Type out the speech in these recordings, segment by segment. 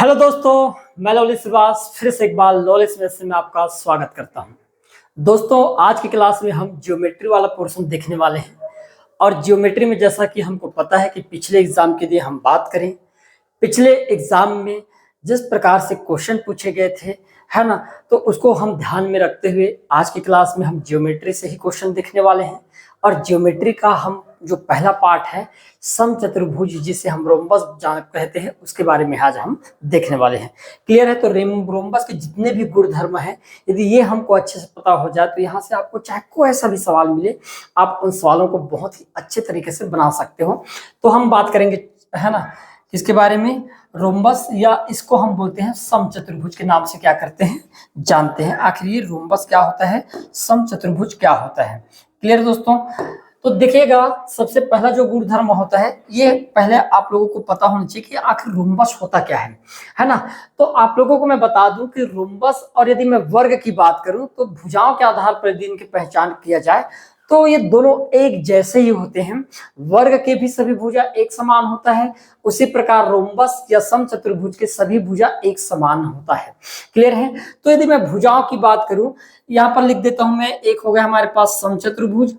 Hello दोस्तों, मैं lovely Shrivas फिर से एक बार नॉलेज मैथ में आपका स्वागत करता हूं। दोस्तों, आज की क्लास में हम ज्योमेट्री वाला पोर्शन देखने वाले हैं। और ज्योमेट्री में जैसा कि हमको पता है कि पिछले एग्जाम के लिए हम बात करें, पिछले एग्जाम में जिस प्रकार से क्वेश्चन पूछे गए थे, है ना, तो उसको हम ध्यान में रखते हुए आज की क्लास में हम ज्योमेट्री से ही क्वेश्चन देखने वाले हैं। और ज्योमेट्री का हम जो पहला पार्ट है समचतुर्भुज, जिसे हम रोम्बस कहते हैं, उसके बारे में आज हम देखने वाले हैं। क्लियर है? तो रोम्बस के जितने भी गुणधर्म हैं, यदि ये हमको अच्छे से पता हो जाए तो यहाँ से आपको चाहे कोई ऐसा भी सवाल मिले, आप उन सवालों को बहुत ही अच्छे तरीके से बना सकते हो। तो हम बात करेंगे, है ना, किसके बारे में? रोम्बस, या इसको हम बोलते हैं समचतुर्भुज के नाम से क्या करते हैं, जानते हैं। आखिर ये रोम्बस क्या होता है, समचतुर्भुज क्या होता है। क्लियर दोस्तों? तो देखिएगा, सबसे पहला जो गुणधर्म होता है, ये पहले आप लोगों को पता होना चाहिए कि आखिर रोम्बस होता क्या है ना। तो आप लोगों को मैं बता दूं कि रोम्बस, और यदि मैं वर्ग की बात करूं तो भुजाओं के आधार पर यदि इनकी पहचान किया जाए तो ये दोनों एक जैसे ही होते हैं। वर्ग के भी सभी भुजा एक समान होता है, उसी प्रकार रोम्बस या समचतुर्भुज के सभी भुजा एक समान होता है। क्लियर है? तो यदि मैं भुजाओं की बात करूं, यहाँ पर लिख देता हूं मैं, एक हो गया हमारे पास समचतुर्भुज,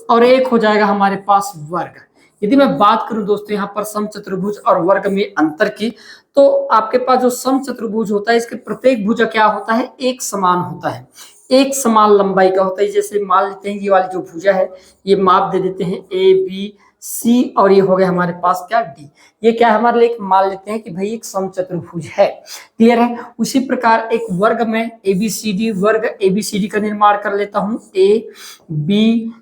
और एक हो जाएगा हमारे पास वर्ग। यदि मैं बात करूं दोस्तों यहाँ पर समचतुर्भुज और वर्ग में अंतर की, तो आपके पास जो समचतुर्भुज होता है, इसके प्रत्येक भुजा क्या होता है, एक समान होता है, एक समान लंबाई का होता है। जैसे मान लेते हैं ये वाली जो भुजा है, ये माप दे देते हैं ए बी सी, और ये हो गया हमारे पास क्या, डी। ये क्या है हमारे लिए, मान लेते हैं कि भाई एक समचतुर्भुज है। क्लियर है? उसी प्रकार एक वर्ग में ABCD, वर्ग ABCD का निर्माण कर लेता हूं, A B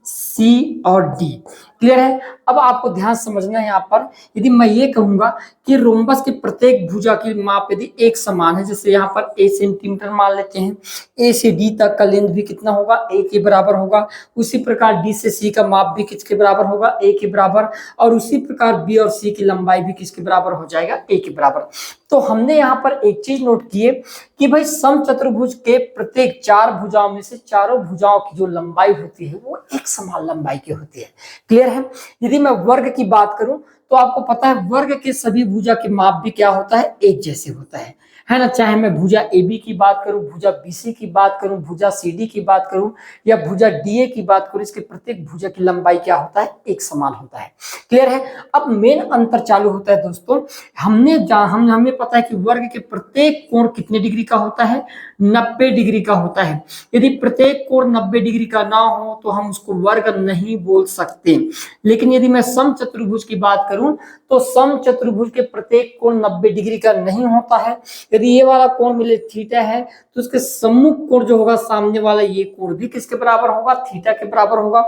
C और D। क्लियर है? अब आपको ध्यान समझना है यहाँ पर, यदि मैं ये कहूंगा कि रोम्बस के प्रत्येक भुजा की माप यदि एक समान है, जैसे यहाँ पर A सेंटीमीटर मान लेते हैं, A से D तक का लेंथ भी कितना होगा, A के बराबर होगा। उसी प्रकार D से C का माप भी किसके बराबर होगा, A के बराबर। और उसी प्रकार B और C की लंबाई भी किसके बराबर हो जाएगा, A के बराबर। तो हमने यहाँ पर एक चीज नोट की है कि भाई समचतुर्भुज के प्रत्येक चार भुजाओं में से चारों भुजाओं की जो लंबाई होती है वो एक समान लंबाई की होती है। क्लियर है? यदि मैं वर्ग की बात करूं तो आपको पता है वर्ग के सभी भुजा के माप भी क्या होता है, एक जैसे होता है ना। चाहे मैं भुजा AB की बात करूं, भुजा BC की बात करूं, भुजा CD की बात करूं, या भुजा DA की बात करूं, इसके प्रत्येक भुजा की लंबाई क्या होता है, एक समान होता है। क्लियर है? अब मेन अंतर चालू होता है दोस्तों, हमें पता है कि वर्ग के प्रत्येक कोण कितने डिग्री का होता है, 90 डिग्री का होता है। यदि प्रत्येक कोण 90 डिग्री का ना हो तो हम उसको वर्ग नहीं बोल सकते। लेकिन यदि मैं समचतुर्भुज की बात करूं तो समचतुर्भुज के प्रत्येक कोण 90 डिग्री का नहीं होता है। यदि ये वाला कोण मिले थीटा है तो उसके सम्मुख कोण जो होगा, सामने वाला ये कोण भी किसके बराबर होगा, थीटा के बराबर होगा।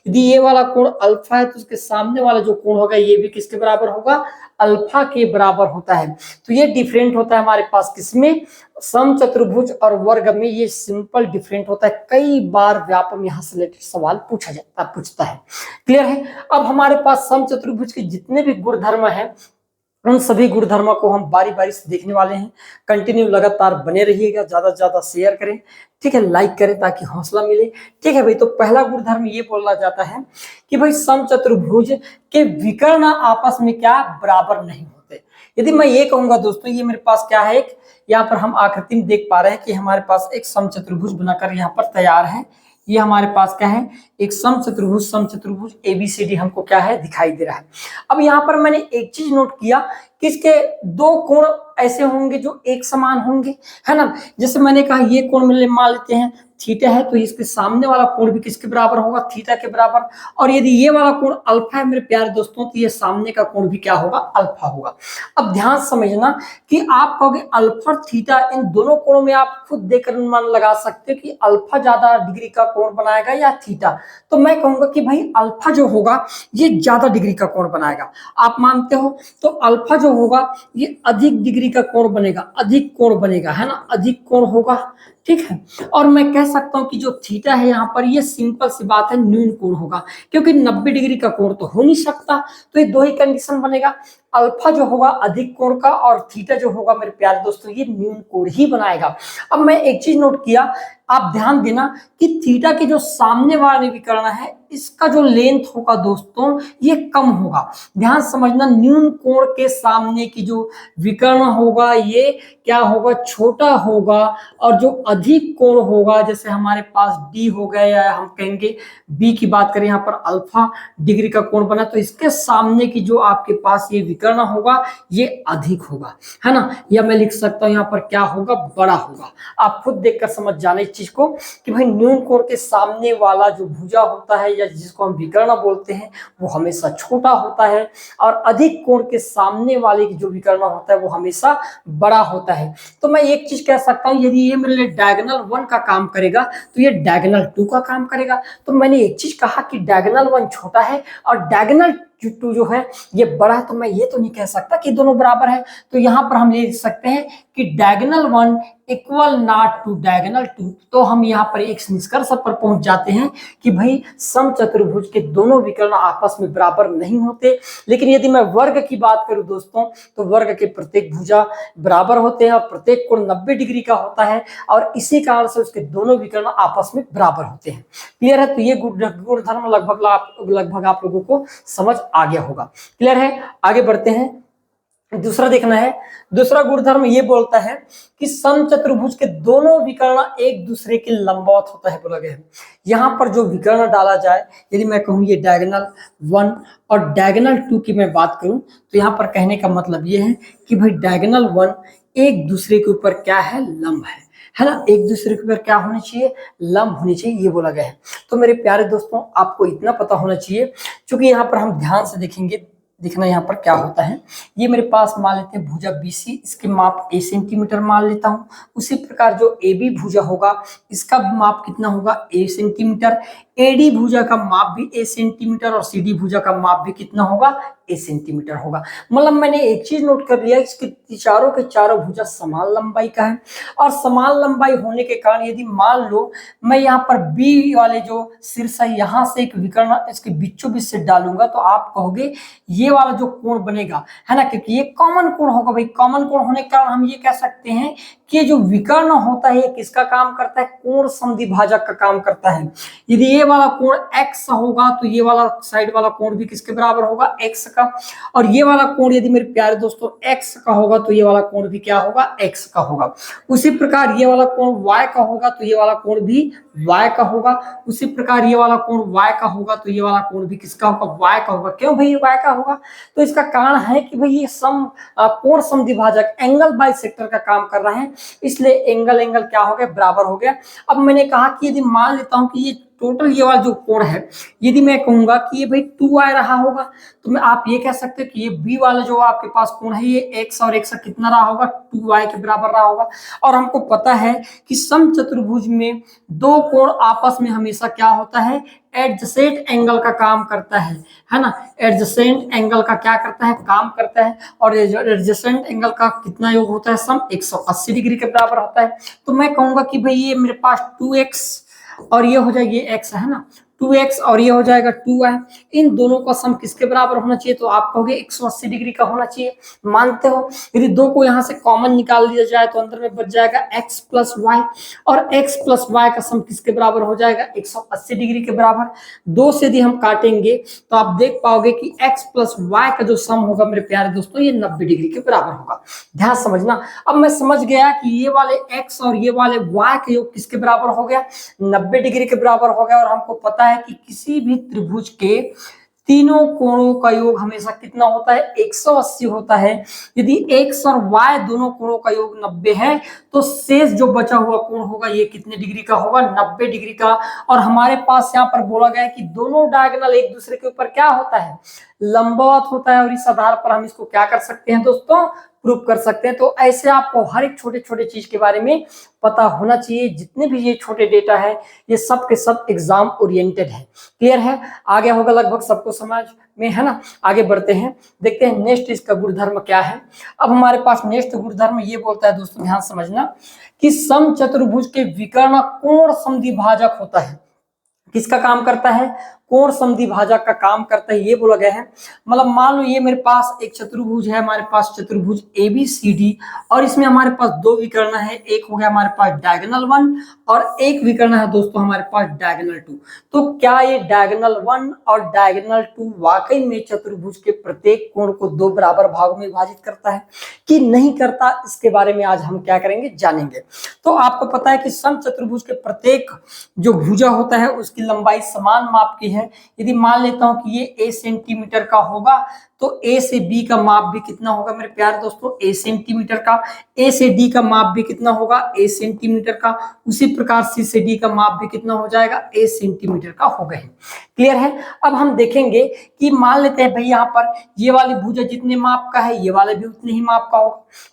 यदि ये वाला कोण अल्फा है तो उसके सामने वाला जो कोण होगा ये भी किसके बराबर होगा, अल्फा के बराबर होता है। तो ये डिफरेंट होता है हमारे पास किसमें, समचतुर्भुज और वर्ग में। ये सिंपल डिफरेंट होता है। कई बार व्यापम यहाँ से रिलेटेड सवाल पूछता है। क्लियर है? अब हमारे पास समचतुर्भुज के जितने भी गुणधर्म हैं, उन सभी गुणधर्मों को हम बारी बारी से देखने वाले हैं। कंटिन्यू लगातार बने रहिएगा, ज्यादा से ज्यादा शेयर करें, ठीक है, लाइक करें ताकि हौसला मिले। ठीक है भाई, तो पहला गुणधर्म ये बोला जाता है कि भाई समचतुर्भुज के विकर्ण आपस में क्या, बराबर नहीं होते। यदि मैं ये कहूंगा दोस्तों, ये मेरे पास क्या है, एक यहाँ पर हम आकृति में देख पा रहे हैं कि हमारे पास एक समचतुर्भुज बनाकर यहाँ पर तैयार है। ये हमारे पास क्या है, एक समचतुर्भुज ABCD हमको क्या है, दिखाई दे रहा है। अब यहाँ पर मैंने एक चीज नोट किया कि इसके दो कोण ऐसे होंगे जो एक समान होंगे, है ना। जैसे मैंने कहा ये कोण मान लेते हैं थीटा है, तो इसके सामने वाला कोण भी किसके बराबर होगा, थीटा के बराबर। और यदि ये वाला कोण अल्फा है मेरे प्यारे दोस्तों, तो ये सामने का कोण भी क्या होगा, अल्फा होगा। अब ध्यान समझना कि आप कहोगे अल्फा और थीटा, इन दोनों कोणों में आप खुद देखकर अनुमान लगा सकते हो कि अल्फा ज्यादा डिग्री का कोण बनाएगा या थीटा। तो मैं कहूंगा कि भाई अल्फा जो होगा ये ज्यादा डिग्री का कोण बनाएगा। आप मानते हो? तो अल्फा जो होगा ये अधिक डिग्री का कोण बनेगा, अधिक कोण बनेगा, है ना, अधिक कोण होगा। ठीक है। और मैं कह सकता हूं कि जो थीटा है यहाँ पर, ये सिंपल सी बात है, न्यून कोण होगा, क्योंकि 90 डिग्री का कोण तो हो नहीं सकता। तो ये दो ही कंडीशन बनेगा, अल्फा जो होगा अधिक कोण का, और थीटा जो होगा मेरे प्यारे दोस्तों ये न्यून कोण ही बनाएगा। अब मैं एक चीज नोट किया, आप ध्यान देना कि थीटा के जो सामने वाले विकर्ण है, इसका जो लेंथ होगा दोस्तों ये कम होगा। ध्यान समझना, न्यून कोण के सामने की जो विकर्ण होगा ये क्या होगा, छोटा होगा। और जो अधिक कोण होगा, जैसे हमारे पास डी हो गया, या हम कहेंगे बी की बात करें, यहाँ पर अल्फा डिग्री का कोण बना, तो इसके सामने की जो आपके पास ये विकर्ण होगा ये अधिक होगा, है ना। या मैं लिख सकता हूं यहाँ पर क्या होगा, बड़ा होगा। आप खुद देखकर समझ जाना इस चीज को कि भाई न्यून कोण के सामने वाला जो भुजा होता है, या जिसको हम विकर्ण बोलते हैं, वो हमेशा छोटा होता है, और अधिक कोण के सामने वाले की जो विकर्ण होता है वो हमेशा बड़ा होता है। तो मैं एक चीज कह सकता हूं, यदि ये मेरे लिए डायगोनल 1 का काम करेगा तो ये डायगोनल 2 का काम करेगा। तो मैंने एक चीज कहा कि डायगोनल 1 छोटा है और डायगोनल 2 जो है ये बड़ा है, तो मैं ये तो नहीं कह सकता कि दोनों बराबर है। तो यहां पर हम लिख सकते हैं कि diagonal 1 equal not to diagonal 2। तो हम यहाँ पर एक निष्कर्ष पर पहुंच जाते हैं कि भाई समचतुर्भुज के दोनों विकर्ण आपस में बराबर नहीं होते। लेकिन यदि मैं वर्ग की बात करूं दोस्तों, तो वर्ग के प्रत्येक भुजा बराबर होते हैं और प्रत्येक कोण 90 डिग्री का होता है, और इसी कारण से उसके दोनों विकर्ण आपस में बराबर होते हैं। क्लियर है। तो ये गुणधर्म लगभग आप लोगों को समझ आ गया होगा। क्लियर है। आगे बढ़ते हैं, दूसरा देखना है। दूसरा गुणधर्म ये बोलता है कि समचतुर्भुज के दोनों विकर्ण एक दूसरे के लंबवत होता है, बोला गया है। यहाँ पर जो विकर्ण डाला जाए, यदि मैं कहूँ ये डायगोनल 1 और डायगोनल 2 की मैं बात करूं, तो यहाँ पर कहने का मतलब ये है कि भाई डायगोनल 1 एक दूसरे के ऊपर क्या है, लंब है ना। एक दूसरे के ऊपर क्या होनी चाहिए, लंब होनी चाहिए, ये बोला गया है। तो मेरे प्यारे दोस्तों, आपको इतना पता होना चाहिए, क्योंकि यहाँ पर हम ध्यान से देखेंगे, देखना यहाँ पर क्या होता है। ये मेरे पास मान लेते हैं भुजा BC, इसके माप a सेंटीमीटर मान लेता हूँ। उसी प्रकार जो AB भुजा होगा, इसका भी माप कितना होगा, a सेंटीमीटर। AD भुजा का माप भी a सेंटीमीटर, और CD भुजा का माप भी कितना होगा, a सेंटीमीटर होगा। मतलब मैंने एक चीज नोट कर लिया, इसके चारों के चारों भुजा समान लंबाई का है, और समान लंबाई होने के कारण यदि मान लो मैं यहाँ पर B वाले जो शीर्ष है, यहाँ से एक विकर्ण इसके बीचों बीच से डालूंगा, तो आप कहोगे ये वाला जो कोण बनेगा, है ना, क्योंकि ये कॉमन कोण होगा। भाई कॉमन कोण होने के कारण हम ये कह सकते हैं कि ये जो विकर्ण होता है ये किसका काम करता है, कोण समद्विभाजक का काम करता है। यदि ये वाला कोण x होगा, तो ये वाला साइड वाला कोण भी किसके बराबर होगा, x का। और ये वाला कोण यदि मेरे प्यारे दोस्तों x का होगा, तो ये वाला कोण भी क्या होगा, x का होगा। उसी प्रकार ये वाला कोण y का होगा, तो ये वाला कोण भी y का होगा। उसी प्रकार ये वाला कोण y का होगा, तो ये वाला कोण भी किसका होगा, y का होगा। क्यों भाई y का होगा, तो इसका कारण है कि भाई ये कोण समद्विभाजक एंगल बाइसेक्टर का काम कर रहा है, इसलिए एंगल क्या हो गया, बराबर हो गया। अब मैंने कहा कि यदि मान लेता हूं कि ये टोटल ये वाला जो कोण है, यदि मैं कहूंगा कि ये भाई 2y रहा होगा, तो मैं आप ये कह सकते हो कि ये B वाला जो आपके पास कोण है, ये x और x कितना रहा होगा, 2y के बराबर रहा होगा। और हमको पता है कि समचतुर्भुज में दो कोण आपस में हमेशा क्या होता है, एडजेसेंट एंगल का काम करता है ना। एडजेसेंट एंगल का क्या करता है, काम करता है। और एडजेसेंट एंगल का कितना योग होता है, सम 180 डिग्री के बराबर होता है। तो मैं कहूंगा कि भाई ये मेरे पास 2x और ये हो जाएगी x, है ना, 2x और ये हो जाएगा 2y। इन दोनों का सम किसके बराबर होना चाहिए, तो आप कहोगे 180 डिग्री का होना चाहिए। मानते हो। यदि दो को यहाँ से कॉमन निकाल दिया जाए, तो अंदर में बच जाएगा x प्लस वाई, और x प्लस वाई का सम किसके बराबर हो जाएगा, 180 डिग्री के बराबर। दो से यदि हम काटेंगे तो आप देख पाओगे कि x प्लस वाई का जो सम होगा मेरे प्यारे दोस्तों, ये 90 डिग्री के बराबर होगा। ध्यान समझना। अब मैं समझ गया कि ये वाले x और ये वाले y का योग किसके बराबर हो गया, 90 डिग्री के बराबर हो गया। और हमको पता है कि किसी भी त्रिभुज के तीनों कोणों का योग हमेशा कितना होता है, 180 होता है। यदि x और y दोनों कोणों का योग 90 है, तो शेष जो बचा हुआ कोण होगा ये कितने डिग्री का होगा, 90 डिग्री का। और हमारे पास यहाँ पर बोला गया है कि दोनों डायगोनल एक दूसरे के ऊपर क्या होता है, लंबवत होता है और इस आधार पर हम इसको क्या कर सकते हैं दोस्तों, प्रूव कर सकते हैं। तो ऐसे आपको हर एक छोटे छोटे चीज के बारे में पता होना चाहिए। जितने भी ये छोटे डेटा है ये सब के सब एग्जाम ओरिएंटेड है। क्लियर है, आगे होगा लगभग सबको समझ में, है ना। आगे बढ़ते हैं, देखते हैं नेक्स्ट इसका गुणधर्म क्या है। अब हमारे पास नेक्स्ट गुणधर्म ये बोलता है दोस्तों, ध्यान समझना, कि समचतुर्भुज के विकर्ण कोण समद्विभाजक होता है। किसका काम करता है, कोण समद्विभाजक का काम करता है, ये बोला गया है। मतलब मान लो ये मेरे पास एक चतुर्भुज है, हमारे पास चतुर्भुज ABCD, और इसमें हमारे पास दो विकर्ण है, एक हो गया हमारे पास डायगोनल 1 और एक विकर्ण है दोस्तों हमारे पास डायगोनल 2। तो क्या ये डायगोनल 1 और डायगोनल 2 वाकई में चतुर्भुज के प्रत्येक कोण को दो बराबर भागों में विभाजित करता है कि नहीं करता, इसके बारे में आज हम क्या करेंगे, जानेंगे। तो आपको पता है कि समचतुर्भुज के प्रत्येक जो भुजा होता है उसकी लंबाई समान माप की है। यदि मान लेता हूं कि ये A सेंटीमीटर का होगा तो A से B का माप भी कितना होगा मेरे प्यारे दोस्तों, A सेंटीमीटर का। A से D का माप भी कितना होगा, A सेंटीमीटर का। उसी प्रकार C से D का माप भी कितना हो जाएगा, A सेंटीमीटर का हो गए। क्लियर है। अब हम देखेंगे कि मान लेते हैं भाई यहाँ पर ये वाली भुजा जितने माप का है ये वाला भी उतने ही माप का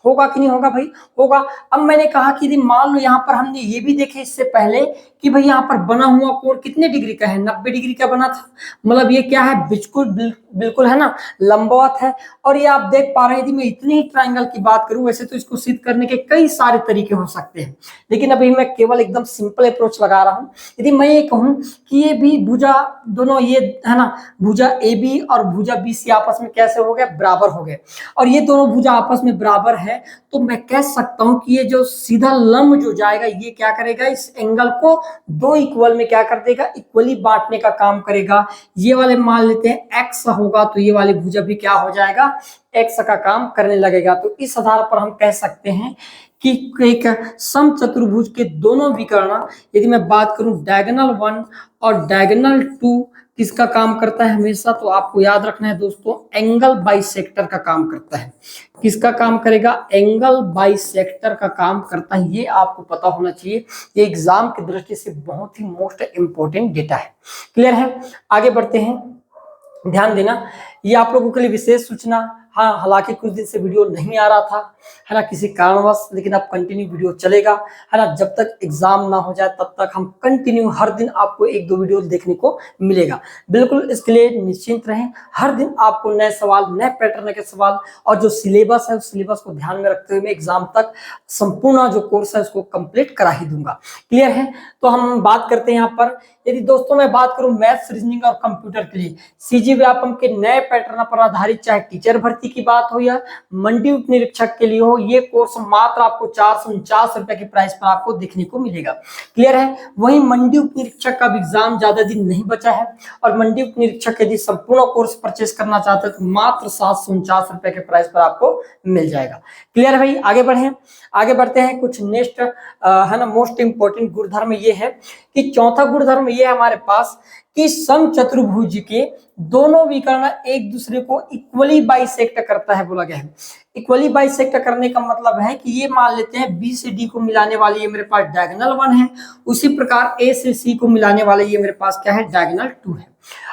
होगा कि नहीं होगा भाई, होगा। अब मैंने कहा कि मान लो यहाँ पर हमने ये भी देखे इससे पहले कि भाई यहाँ पर बना हुआ कोण कितने डिग्री का है, 90 डिग्री का बना था। मतलब ये क्या है, बिल्कुल है ना, लंबवत है। और ये आप देख पा रहे हैं, यदि मैं इतने ही ट्रायंगल की बात करूं, वैसे तो इसको सिद्ध करने के कई सारे तरीके हो सकते हैं, लेकिन अभी मैं केवल एकदम सिंपल अप्रोच लगा रहा हूं। यदि मैं ये कहूं कि ये भी भुजा दोनों ये है ना, भुजा AB और भुजा BC आपस में कैसे हो गए, बराबर हो गए, और ये दोनों भुजा आपस में बराबर है, तो मैं कह सकता हूं कि ये जो सीधा लंब जो जाएगा ये क्या करेगा, इस एंगल को दो इक्वल में क्या कर देगा, इक्वली बांटने का काम करेगा। ये वाले मान लेते हैं X होगा तो ये वाली भुजा भी क्या हो जाएगा, X का काम करने लगेगा। तो इस आधार पर हम कह सकते हैं कि एक समचतुर्भुज के दोनों विकर्ण, यदि मैं बात करूं डायगोनल 1 और डायगोनल 2 किसका काम करता है हमेशा, तो आपको याद रखना है दोस्तों, एंगल बाइसेक्टर का काम करता है। किसका काम करेगा, एंगल बाइसेक्टर का काम करता है। ये आपको पता होना चाहिए, ये एग्जाम की दृष्टि से बहुत ही मोस्ट इंपॉर्टेंट डेटा है। क्लियर है, आगे बढ़ते हैं, ध्यान देना, ये आप लोगों के लिए विशेष सूचना। हाँ, हालांकि कुछ दिन से वीडियो नहीं आ रहा था, है ना, किसी कारणवश, लेकिन अब कंटिन्यू वीडियो चलेगा, है ना। जब तक एग्जाम ना हो जाए तब तक हम कंटिन्यू हर दिन आपको एक दो वीडियो देखने को मिलेगा। बिल्कुल इसके लिए निश्चिंत रहें, हर दिन आपको नए सवाल, नए पैटर्न के सवाल, और जो सिलेबस है उस सिलेबस को ध्यान में रखते हुए मैं एग्जाम तक संपूर्ण जो कोर्स है उसको कंप्लीट करा ही दूंगा। क्लियर है, तो हम बात करते हैं यहाँ पर, यदि दोस्तों मैं बात करूं मैथ्स, रीजनिंग और कंप्यूटर के लिए CG व्यापम के नए पैटर्न पर आधारित, चाहे टीचर भर्ती की बात हो या मंडी उप निरीक्षक के लिए हो, ये कोर्स मात्र आपको 449 रुपए की प्राइस पर आपको देखने को मिलेगा। क्लियर है, वहीं मंडी उप निरीक्षक का एग्जाम ज्यादा दिन नहीं बचा है, और मंडी उप निरीक्षक यदि संपूर्ण कोर्स परचेस करना चाहते हैं तो मात्र 749 रुपए के प्राइस पर आपको मिल जाएगा। क्लियर है भाई, आगे बढ़े, आगे बढ़ते हैं। कुछ नेक्स्ट है ना, मोस्ट इंपोर्टेंट गुणधर्म ये है कि चौथा गुणधर्म ये है हमारे पास कि समचतुर्भुज के दोनों विकर्ण एक दूसरे को इक्वली बाइसेक्ट करता है, बोला गया है। इक्वली बाइसेक्ट करने का मतलब है कि ये मान लेते हैं B से D को मिलाने वाले ये मेरे पास डायगोनल 1 है, उसी प्रकार A से C को मिलाने वाले ये मेरे पास क्या है, डायगोनल 2 है।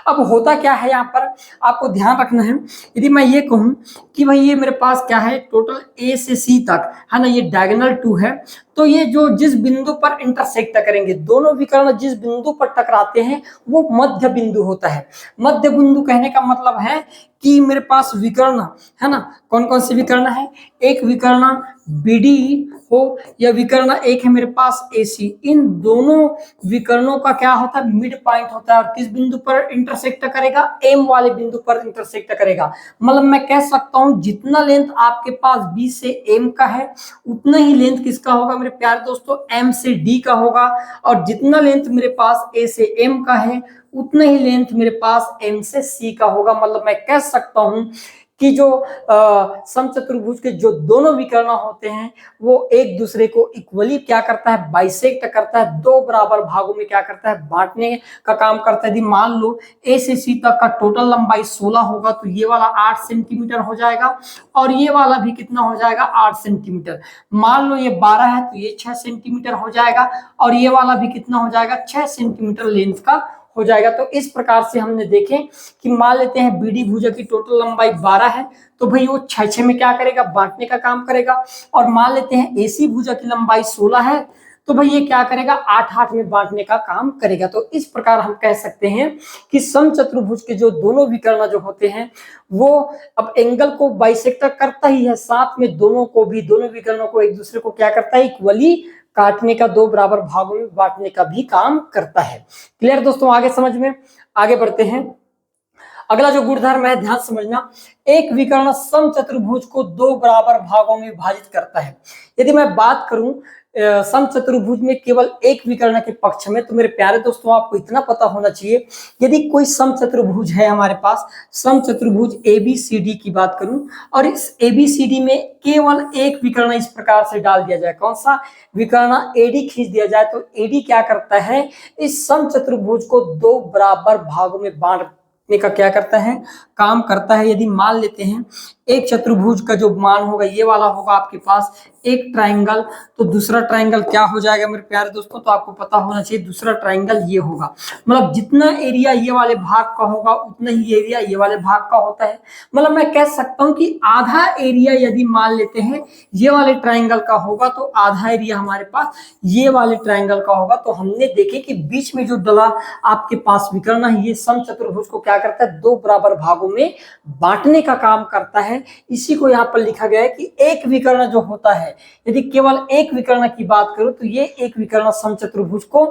अब होता क्या है यहाँ पर, आपको ध्यान रखना है, यदि मैं ये कहूं कि भाई ये मेरे पास क्या है, टोटल A से C तक है ना, ये डायगोनल 2 है, तो ये जो जिस बिंदु पर इंटरसेक्ट करेंगे, दोनों विकर्ण जिस बिंदु पर टकराते हैं वो मध्य बिंदु होता है। मध्य बिंदु कहने का मतलब है कि मेरे पास विकर्ण है ना, कौन कौन से विकर्ण है, एक विकर्ण BD हो या विकर्ण एक है मेरे पास AC, इन दोनों विकर्णों का क्या होता है, मिड पॉइंट होता है, और किस बिंदु पर इंटरसेक्ट करेगा, M वाले बिंदु पर इंटरसेक्ट करेगा। मतलब मैं कह सकता हूं जितना लेंथ आपके पास B से M का है उतना ही लेंथ किसका होगा मेरे प्यारे दोस्तों, M से D का होगा, और जितना लेंथ मेरे पास A से M का है उतना ही लेंथ मेरे पास M से C का होगा। मतलब मैं कह सकता हूं कि जो समचतुर्भुज के जो दोनों विकर्ण होते हैं वो एक दूसरे को इक्वली क्या करता है, बाइसेक्ट करता है, दो बराबर भागों में क्या करता है, बांटने का काम करता है। यदि मान लो A से C तक का टोटल लंबाई 16 होगा तो ये वाला 8 सेंटीमीटर हो जाएगा, और ये वाला भी कितना हो जाएगा, 8 सेंटीमीटर। मान लो ये 12 है तो ये 6 सेंटीमीटर हो जाएगा, और ये वाला भी कितना हो जाएगा, 6 सेंटीमीटर लेंथ का हो जाएगा। तो इस प्रकार से हमने देखें कि मान लेते हैं बीडी भुजा की टोटल लंबाई 12 है, तो भाई वो 6 में क्या करेगा, बांटने का काम करेगा। और मान लेते हैं एसी भुजा की लंबाई 16 है, तो भाई ये क्या करेगा, 8 में बांटने का काम करेगा। तो इस प्रकार हम कह सकते हैं कि समचतुर्भुज के जो दोनों विकर्ण जो होते हैं वो अब एंगल को बाइसेक्टर करता ही है, साथ में दोनों विकर्णों को एक दूसरे को क्या करता है, इक्वली काटने का, 2 बराबर भागों में बांटने का भी काम करता है। क्लियर दोस्तों, आगे समझ में, आगे बढ़ते हैं। अगला जो गुणधर्म है, ध्यान समझना, एक विकर्ण समचतुर्भुज को 2 बराबर भागों में विभाजित करता है। यदि मैं बात करूं समचतुर्भुज में केवल एक विकर्ण के पक्ष में, तो मेरे प्यारे दोस्तों आपको इतना पता होना चाहिए, यदि कोई समचतुर्भुज है हमारे पास, समचतुर्भुज एबीसीडी की बात करूं, और इस एबीसीडी में केवल एक विकर्ण इस प्रकार से डाल दिया जाए, कौन सा विकर्ण, एडी खींच दिया जाए, तो एडी क्या करता है, इस समचतुर्भुज को 2 बराबर भागों में बांटने का क्या करता है, काम करता है। यदि मान लेते हैं एक चतुर्भुज का जो मान होगा ये वाला होगा आपके पास एक ट्राइंगल, तो दूसरा ट्राइंगल क्या हो जाएगा मेरे प्यारे दोस्तों, तो आपको पता होना चाहिए दूसरा ट्राइंगल ये होगा। मतलब जितना एरिया ये वाले भाग का होगा उतना ही एरिया ये वाले भाग का होता है। मतलब मैं कह सकता हूं कि आधा एरिया यदि मान लेते हैं ये वाले ट्राइंगल का होगा, तो आधा एरिया हमारे पास ये वाले ट्राइंगल का होगा। तो हमने देखे कि बीच में जो डला आपके पास विकर्ण है, ये समचतुर्भुज को क्या करता है, 2 बराबर भागों में बांटने का काम करता है। इसी को यहाँ पर लिखा गया है कि एक विकर्ण जो होता है, यदि केवल एक विकर्ण की बात करूं, तो ये एक विकर्ण समचतुर्भुज को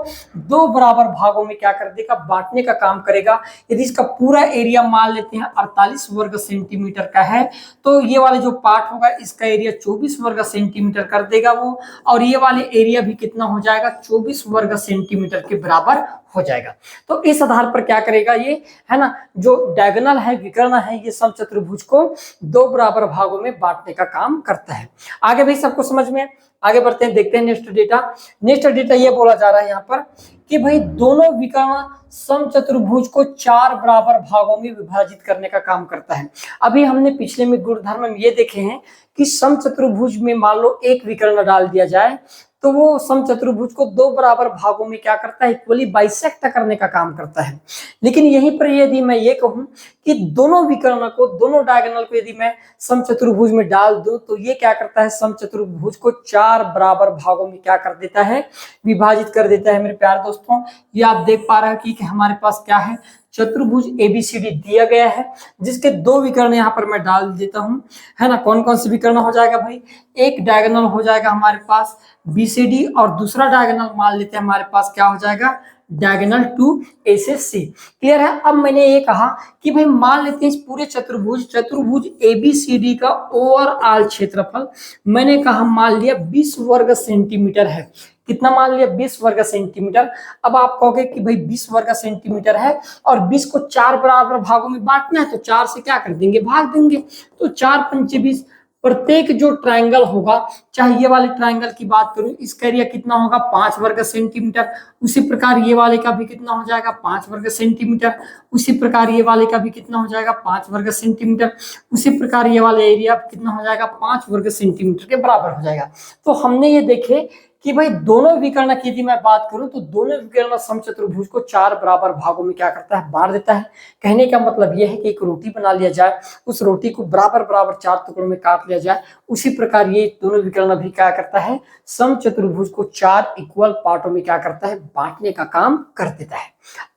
2 बराबर भागों में क्या कर देगा, बांटने का काम करेगा। यदि इसका पूरा एरिया मान लेते हैं 48 वर्ग सेंटीमीटर का है, तो ये वाले जो पार्ट होगा इसका एरिया 24 वर्ग सेंटीमीटर कर देगा वो, और ये वाले एरिया भी कितना हो जाएगा, 24 वर्ग सेंटीमीटर के बराबर हो जाएगा। तो इस आधार पर क्या करेगा ये, है ना, जो डायगोनल है, विकर्ण है, ये समचतुर्भुज को 2 बराबर भागों में बांटने का काम करता है। आगे भी सबको समझ में, आगे बढ़ते हैं, देखते हैं नेक्स्ट डेटा। नेक्स्ट डेटा ये बोला जा रहा है यहाँ पर कि भाई दोनों विकर्ण समचतुर्भुज को 4 बराबर भागों में विभाजित करने का काम करता है। अभी हमने पिछले में गुणधर्म में ये देखे हैं कि समचतुर्भुज में मान लो एक विकर्ण डाल दिया जाए, तो वो समचतुर्भुज को 2 बराबर भागों में क्या करता है, इक्वली बाइसेक्ट करने का काम करता है। लेकिन यहीं पर यदि मैं ये कहूं कि दोनों विकर्ण को, दोनों डायगोनल को यदि मैं समचतुर्भुज में डाल दूं, तो ये क्या करता है, समचतुर्भुज को 4 बराबर भागों में क्या कर देता है, विभाजित कर देता है। मेरे प्यारे दोस्तों, ये आप देख पा रहे हैं कि हमारे पास क्या है, चतुर्भुज एबीसीडी दिया गया है, जिसके 2 विकर्ण यहाँ पर मैं डाल देता हूं, है ना। कौन कौन से विकर्ण हो जाएगा भाई, एक डायगोनल हो जाएगा हमारे पास बीसीडी, और दूसरा डायगोनल मान लेते हैं हमारे पास क्या हो जाएगा, डायगोनल टू ए से सी। क्लियर है। अब मैंने ये कहा कि भाई मान लेते हैं इस पूरे चतुर्भुज एबीसीडी का ओवरऑल क्षेत्रफल मैंने कहा मान लिया 20 वर्ग सेंटीमीटर है। कितना मान लिया, 20 वर्ग सेंटीमीटर। अब आप कहोगे कि भाई 20 वर्ग सेंटीमीटर है और 20 को 4 बराबर भागों में बांटना है, तो 4 से क्या कर देंगे, भाग देंगे। तो 4 पंचे 20, प्रत्येक जो ट्रायंगल होगा, चाहे ये वाले ट्रायंगल की बात करूं, इसका एरिया कितना होगा, 5 वर्ग सेंटीमीटर। उसी प्रकार ये वाले का भी कितना हो जाएगा, 5 वर्ग सेंटीमीटर। उसी प्रकार ये वाले का भी कितना हो जाएगा, 5 वर्ग सेंटीमीटर। उसी प्रकार ये वाला एरिया कितना हो जाएगा, 5 वर्ग सेंटीमीटर के बराबर हो जाएगा। तो हमने ये देखे कि भाई दोनों विकर्ण की यदि मैं बात करूं, तो दोनों विकर्ण समचतुर्भुज को 4 बराबर भागों में क्या करता है, बांट देता है। कहने का मतलब यह है कि एक रोटी बना लिया जाए, उस रोटी को बराबर बराबर 4 टुकड़ों में काट लिया जाए, उसी प्रकार ये दोनों विकर्ण भी क्या करता है, समचतुर्भुज को 4 इक्वल पार्टों में क्या करता है, बांटने का काम कर देता है।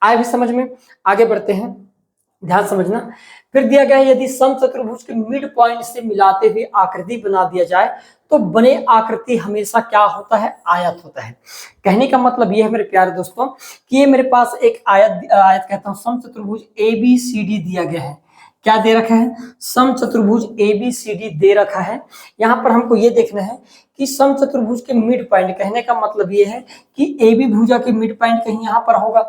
आए भी समझ में, आगे बढ़ते हैं, ध्यान समझना। फिर दिया गया है यदि समचतुर्भुज के मिड पॉइंट से मिलाते हुए आकृति बना दिया जाए, तो बने आकृति हमेशा क्या होता है, आयत होता है। कहने का मतलब यह है मेरे प्यारे दोस्तों कि ये मेरे पास एक आयत कहता हूं, समचतुर्भुज एबीसीडी दिया गया है। क्या दे रखा है, समचतुर्भुज एबीसीडी दे रखा है। यहाँ पर हमको ये देखना है कि समचतुर्भुज के मिड पॉइंट, कहने का मतलब ये है कि एबी भुजा के मिड पॉइंट कहीं यहाँ पर होगा,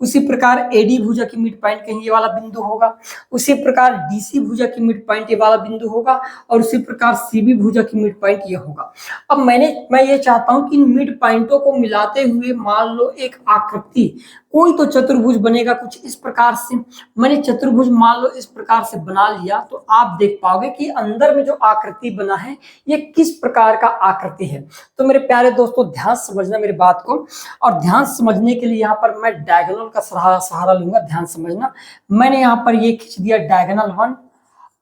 उसी प्रकार एडी भुजा की मिड पॉइंट कहीं ये वाला बिंदु होगा, उसी प्रकार डीसी भुजा की मिड पॉइंट ये वाला बिंदु होगा, और उसी प्रकार सीबी भुजा की मिड पॉइंट ये होगा। अब मैं ये चाहता हूं कि इन मिड पॉइंटों को मिलाते हुए मान लो एक आकृति, कोई तो चतुर्भुज बनेगा कुछ इस प्रकार से। मैंने चतुर्भुज मान लो इस प्रकार से बना लिया, तो आप देख पाओगे कि अंदर में जो आकृति बना है ये किस प्रकार का आकृति है। तो मेरे प्यारे दोस्तों ध्यान से समझना मेरी बात को, और ध्यान से समझने के लिए यहाँ पर मैं डायगोनल का सहारा लूंगा। ध्यान समझना, मैंने यहाँ पर ये खींच दिया डायगोनल 1,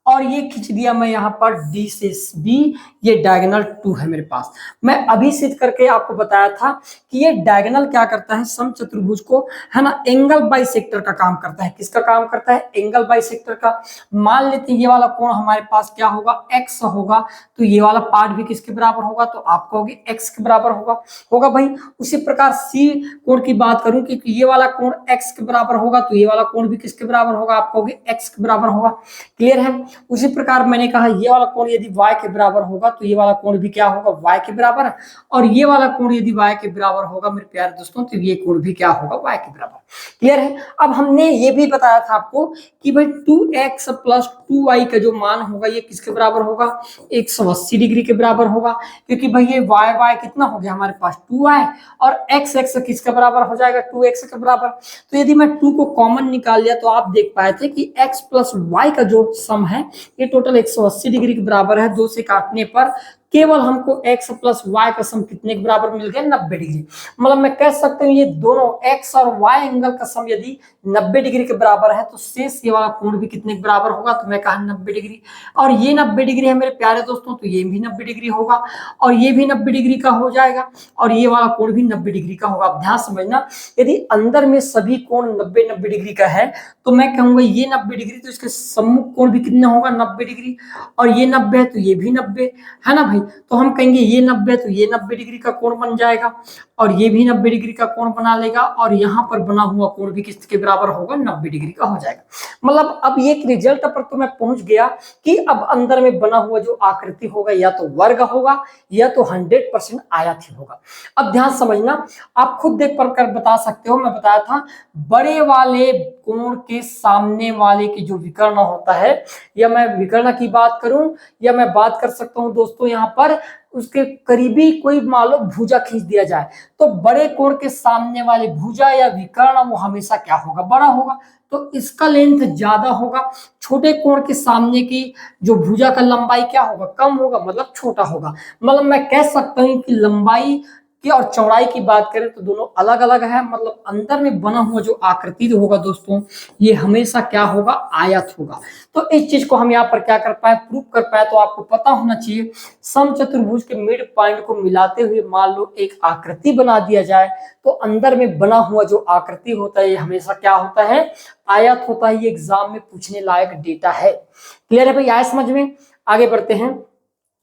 और ये खींच दिया मैं यहाँ पर D से B, ये डायगोनल 2 है मेरे पास। मैं अभी सिद्ध करके आपको बताया था कि ये डायगोनल क्या करता है, समचतुर्भुज को, है ना, एंगल बाइसेक्टर का काम करता है। किसका काम करता है? एंगल बाइसेक्टर का। मान लेते हैं ये वाला कोण हमारे पास क्या होगा, x होगा, तो ये वाला पार्ट भी किसके बराबर होगा, तो आप कहोगे x के बराबर होगा भाई। उसी प्रकार C कोण की बात करूं कि ये वाला कोण x के बराबर होगा, तो ये वाला कोण भी किसके बराबर होगा, आप कहोगे x के बराबर होगा। क्लियर है? उसी प्रकार मैंने कहा ये वाला कोण यदि y के बराबर होगा, तो ये वाला कोण भी क्या होगा, y के बराबर, और ये वाला कोण यदि y के बराबर होगा मेरे प्यारे दोस्तों, तो ये कोण भी क्या होगा, y के बराबर। क्लियर है? अब हमने ये भी बताया था आपको कि भाई 2x प्लस 2y का जो मान होगा ये किसके बराबर होगा, 180 डिग्री के बराबर होगा, क्योंकि भाई ये y कितना हो गया हमारे पास 2y, और x किसके बराबर हो जाएगा, 2x के बराबर। तो यदि मैं 2 को कॉमन निकाल लिया तो आप देख पाए थे कि x प्लस y का जो सम है ये टोटल 180 डिग्री के बराबर है। 2 से काटने पर केवल हमको x प्लस y का सम कितने के बराबर मिल गया, 90 डिग्री। मतलब मैं कह सकता हूँ ये दोनों x और y एंगल का सम यदि 90 डिग्री के बराबर है तो शेष ये वाला कोण भी कितने के बराबर होगा, तो मैं कहा 90 डिग्री। और ये 90 डिग्री है मेरे प्यारे दोस्तों, तो ये भी 90 डिग्री होगा, और ये भी 90 डिग्री का हो जाएगा, और ये वाला कोण भी 90 डिग्री का होगा। अब ध्यान समझना, यदि अंदर में सभी कोण 90 डिग्री का है तो मैं कहूंगा ये 90 डिग्री, तो इसके सम्मुख कोण भी कितना होगा, 90 डिग्री, और ये 90 है तो ये भी 90 है ना भाई। तो हम कहेंगे ये 90 तो ये 90 डिग्री का कोण बन जाएगा, और ये भी 90 डिग्री का कोण बना लेगा, और यहाँ पर बना हुआ कोण भी किसके बराबर होगा, 90 डिग्री का हो जाएगा। मतलब अब एक रिजल्ट पर तो मैं पहुंच गया कि अब अंदर में बना हुआ जो आकृति होगा या तो वर्ग होगा या तो 100% आयत ही होगा। अब ध्यान समझना, आप खुद देख कर बता सकते हो, मैं बताया था बड़े वाले कोण के सामने वाले की जो विकर्ण होता है, या मैं विकर्ण की बात करूं या मैं बात कर सकता हूं दोस्तों यहाँ पर उसके करीबी कोई मान लो भुजा खींच दिया जाए, तो बड़े कोण के सामने वाले भुजा या विकर्ण वो हमेशा क्या होगा, बड़ा होगा, तो इसका लेंथ ज्यादा होगा। छोटे कोण के सामने की जो भुजा का लंबाई क्या होगा, कम होगा, मतलब छोटा होगा। मतलब मैं कह सकता हूं कि लंबाई की और चौड़ाई की बात करें तो दोनों अलग अलग है। मतलब अंदर में बना हुआ जो आकृति जो होगा दोस्तों ये हमेशा क्या होगा, आयत होगा। तो इस चीज को हम यहाँ पर क्या कर पाए, प्रूव कर पाए। तो आपको पता होना चाहिए समचतुर्भुज के मिड पॉइंट को मिलाते हुए मान लो एक आकृति बना दिया जाए, तो अंदर में बना हुआ जो आकृति होता है ये हमेशा क्या होता है, आयत होता है। ये एग्जाम में पूछने लायक डेटा है। क्लियर है भाई, आए समझ में? आगे बढ़ते हैं,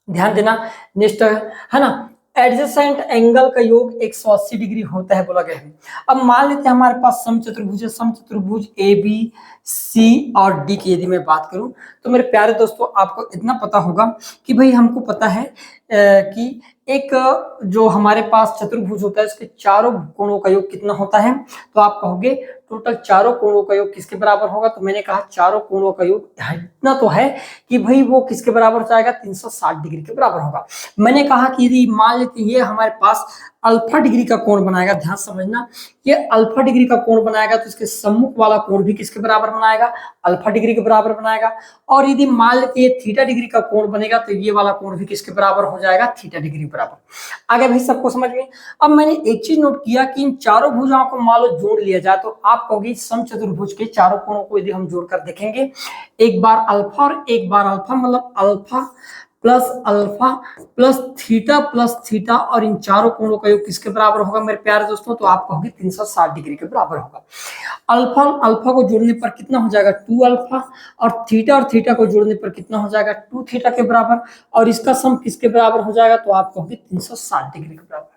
ध्यान देना। नेक्स्ट है ना, एडजेसेंट एंगल का योग 180 डिग्री होता है बोला गया है। अब मान लेते हैं हमारे पास समचतुर्भुज है, समचतुर्भुज ए बी सी और डी की यदि मैं बात करूं तो मेरे प्यारे दोस्तों आपको इतना पता होगा कि भाई हमको पता है कि एक जो हमारे पास चतुर्भुज होता है इसके चारों कोणों का योग कितना होता है, तो आप कहोगे टोटल चारों कोणों का योग किसके बराबर होगा, तो मैंने कहा चारों कोणों का योग इतना तो है कि भाई वो किसके बराबर हो जाएगा, 360 डिग्री के बराबर होगा। मैंने कहा कि यदि मान लेते ये हमारे पास अल्फा डिग्री का कोण बनाएगा, ध्यान समझना, ये अल्फा डिग्री का कोण बनाएगा तो इसके सम्मुख वाला कोण भी किसके बराबर बनाएगा, अल्फा डिग्री के बराबर बनाएगा। और यदि मान लेते ये थीटा डिग्री का कोण बनेगा तो ये वाला कोण भी किसके बराबर हो जाएगा, थीटा डिग्री बराबर। आगे भाई सबको समझ में? अब मैंने एक चीज नोट किया कि इन चारों भुजाओं को मान लो जोड़ लिया जाए तो आप कहोगे समचतुर्भुज के चारों कोणों को यदि हम जोड़कर देखेंगे, एक बार अल्फा और एक बार अल्फा, मतलब अल्फा प्लस थीटा और इन चारों कोणों का योग किसके बराबर होगा मेरे प्यारे दोस्तों, तो आप कहोगे 360 डिग्री के बराबर होगा। अल्फा को जोड़ने पर कितना हो जाएगा, 2 अल्फा, और थीटा को जोड़ने पर कितना हो जाएगा, 2 थीटा के बराबर, और इसका सम किसके बराबर हो जाएगा, तो आप कहोगे 360 डिग्री के बराबर।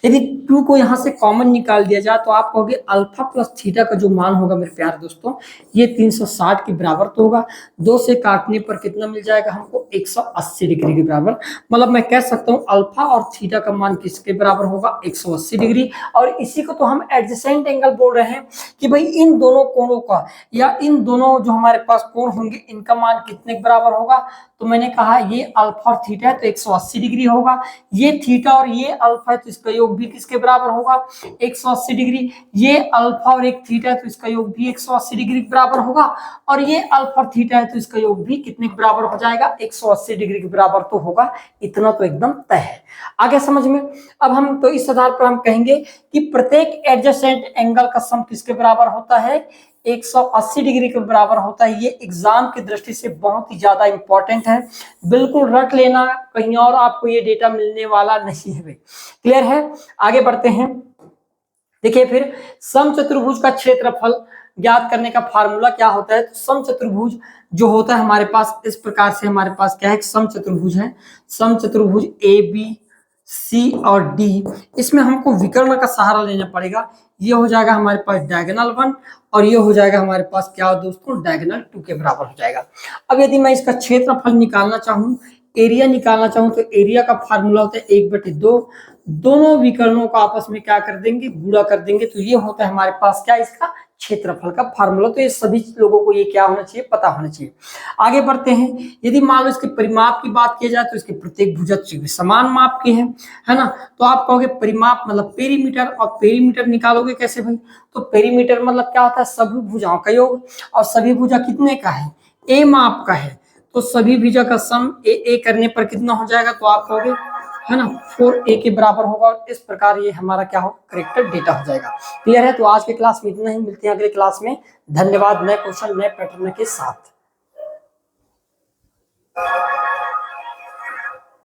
यदि 2 को यहाँ से कॉमन निकाल दिया जाए तो आप कहोगे अल्फा प्लस थीटा का जो मान होगा मेरे प्यारे दोस्तों ये 360 के बराबर तो होगा। 2 से काटने पर कितना मिल जाएगा हमको, 180 डिग्री के बराबर। मतलब मैं कह सकता हूँ अल्फा और थीटा का मान किसके बराबर होगा, 180 डिग्री। और इसी को तो हम एडजेसेंट एंगल बोल रहे हैं कि भाई इन दोनों कोणों का या इन दोनों जो हमारे पास कोण होंगे इनका मान कितने के बराबर होगा, तो मैंने कहा ये अल्फा और थीटा है तो 180 डिग्री होगा, ये थीटा और ये अल्फा है तो इसका योग भी किसके बराबर होगा, 180 डिग्री। ये अल्फा और एक थीटा है तो इसका योग भी 180 डिग्री के बराबर होगा, और ये अल्फा और थीटा है तो इसका योग भी कितने के बराबर हो जाएगा, 180 डिग्री के बराबर तो होगा। इतना तो एकदम तय है। आगे समझ में। अब हम तो इस आधार पर हम कहेंगे कि प्रत्येक एडजेसेंट एंगल का सम किसके बराबर होता है, 180 डिग्री के बराबर होता है। ये एग्जाम की दृष्टि से बहुत ही ज्यादा इंपॉर्टेंट है, बिल्कुल रट लेना, कहीं और आपको ये डेटा मिलने वाला नहीं है। क्लियर है। आगे बढ़ते हैं। देखिए फिर समचतुर्भुज का क्षेत्रफल ज्ञात करने का फार्मूला क्या होता है। तो समचतुर्भुज जो होता है हमारे पास इस प्रकार से, हमारे पास क्या है, समचतुर्भुज है। समचतुर्भुज ए बी सी और डी, इसमें हमको विकर्ण का सहारा लेना पड़ेगा। ये हो जाएगा हमारे पास डायगोनल 1 और ये हो जाएगा हमारे पास क्या दोस्तों, डायगोनल 2 के बराबर हो जाएगा। अब यदि मैं इसका क्षेत्रफल निकालना चाहूँ, एरिया निकालना चाहूँ, तो एरिया का फार्मूला होता है 1/2। दोनों विकर्णों को आपस में क्या कर देंगे, गुणा कर देंगे, तो ये होता है हमारे पास क्या, इसका क्षेत्रफल का फार्मूला। तो ये सभी लोगों को ये क्या होना चाहिए, पता होना चाहिए। आगे बढ़ते हैं। यदि मान लो इसके परिमाप की बात की जाए तो इसके प्रत्येक भुजा समान माप के हैं, है ना। तो आप कहोगे परिमाप मतलब पेरीमीटर, और पेरीमीटर निकालोगे कैसे भाई, तो पेरीमीटर मतलब क्या होता है, सभी भुजाओं का योग, और सभी भुजा कितने का है, ए माप का है। तो सभी भुजा का सम ए करने पर कितना हो जाएगा, तो आप कहोगे, है ना, 4a के बराबर होगा। और इस प्रकार ये हमारा क्या हो, करेक्ट डेटा हो जाएगा। क्लियर है। तो आज के क्लास में इतना ही, मिलते हैं अगले क्लास में। धन्यवाद। नए क्वेश्चन नए पैटर्न के साथ।